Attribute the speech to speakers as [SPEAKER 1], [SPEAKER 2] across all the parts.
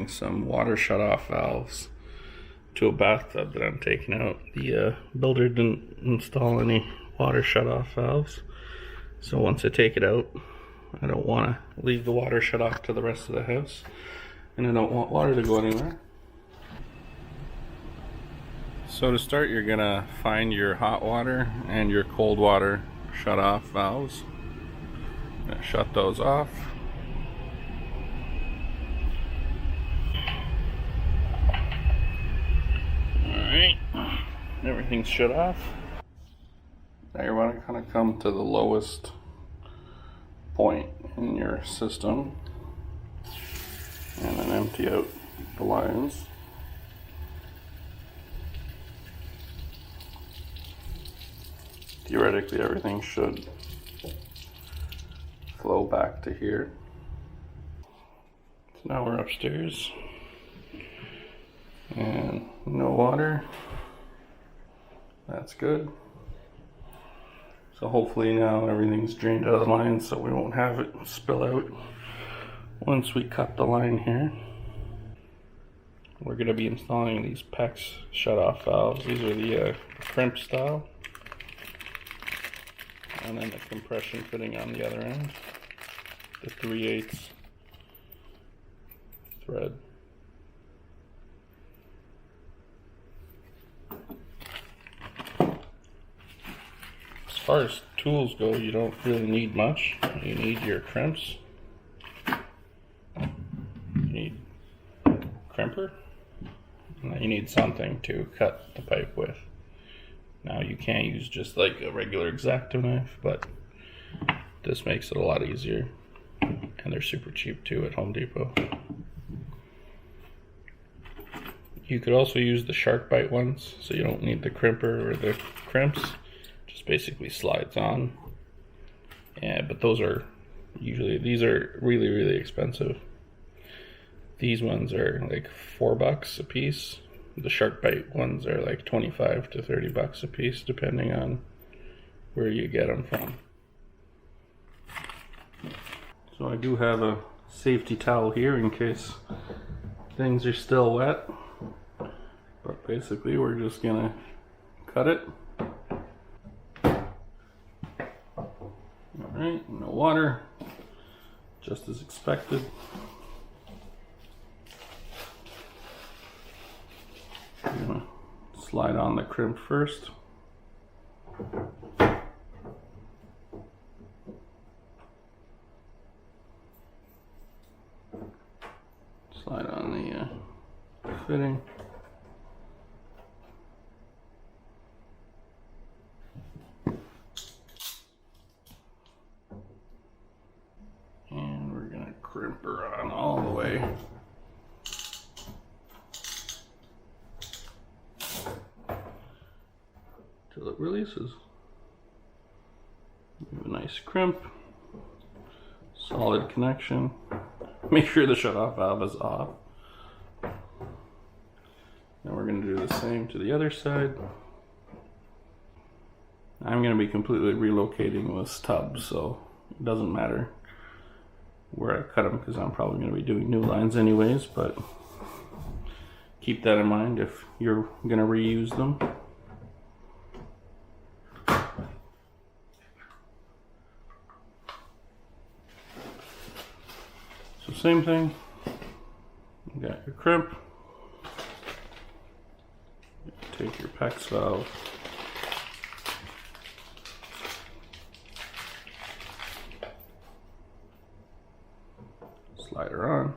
[SPEAKER 1] installing some water shutoff valves to a bathtub that I'm taking out. The builder didn't install any water shutoff valves, so once I take it out, I don't want to leave the water shut off to the rest of the house, and I don't want water to go anywhere. So to start, you're gonna find your hot water and your cold water shutoff valves. Shut those off. Alright, everything's shut off. Now you want to kind of come to the lowest point in your system and then empty out the lines. Theoretically, everything should flow back to here. So now we're upstairs and no water. That's good. So hopefully now everything's drained out of the line so we won't have it spill out once we cut the line here. We're going to be installing these PEX Shutoff valves. These are the crimp style. And then the compression fitting on the other end. The 3/8 thread. As far as tools go, you don't really need much. You need your crimps. You need crimper. And then you need something to cut the pipe with. Now you can't use just like a regular X-Acto knife, but this makes it a lot easier. And they're super cheap too at Home Depot. You could also use the shark bite ones, so you don't need the crimper or the crimps. Just basically slides on. Yeah, but those are usually, these are really expensive. These ones are like $4 a piece. The shark bite ones are like 25 to 30 bucks a piece, depending on where you get them from. So I do have a safety towel here in case things are still wet. But basically we're just gonna cut it. Alright, no water, just as expected. I'm gonna slide on the crimp first. Slide on the fitting. And we're gonna crimp her on all the way. Till it releases. Give a nice crimp, solid connection. Make sure the shutoff valve is off. Then we're going to do the same to the other side. I'm going to be completely relocating this tub, so it doesn't matter where I cut them because I'm probably going to be doing new lines anyways, but keep that in mind if you're going to reuse them. So same thing, you got your crimp, take your PEX valve, slide her on,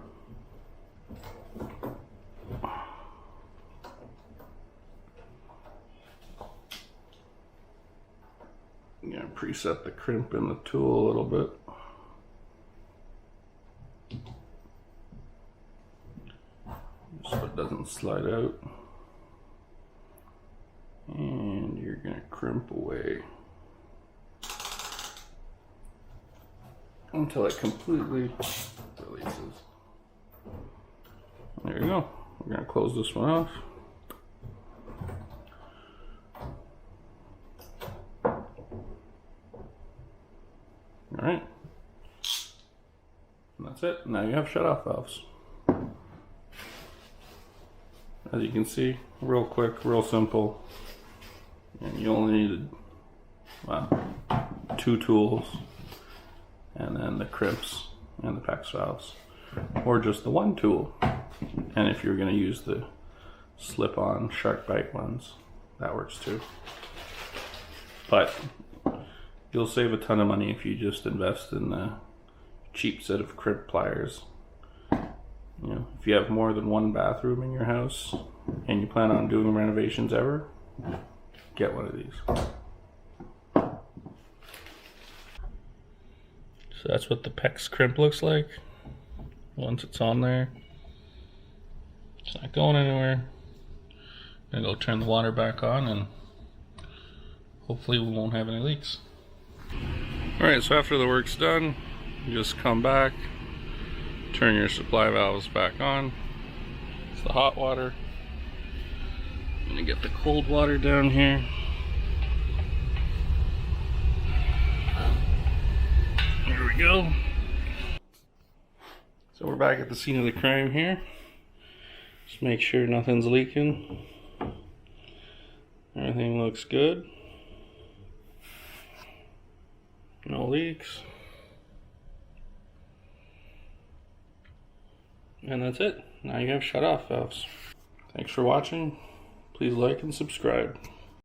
[SPEAKER 1] I'm going to preset the crimp in the tool a little bit. So it doesn't slide out, and you're gonna crimp away until it completely releases. There you go. We're gonna close this one off. All right, and that's it. Now you have shutoff valves. As you can see, real quick, real simple. And you only needed, well, 2 tools, and then the crimps and the PEX valves, or just the 1 tool. And if you're going to use the slip-on shark bite ones, that works too. But you'll save a ton of money if you just invest in a cheap set of crimp pliers. You know, if you have more than 1 bathroom in your house and you plan on doing renovations ever, get one of these. So that's what the PEX crimp looks like once it's on there. It's not going anywhere. I'm gonna go turn the water back on and hopefully we won't have any leaks. Alright, so after the work's done, you just come back, turn your supply valves back on. It's the hot water. I'm gonna get the cold water down here. There we go. So we're back at the scene of the crime here. Just make sure nothing's leaking. Everything looks good. No leaks. And that's it. Now you have shut-off valves. Thanks for watching. Please like and subscribe.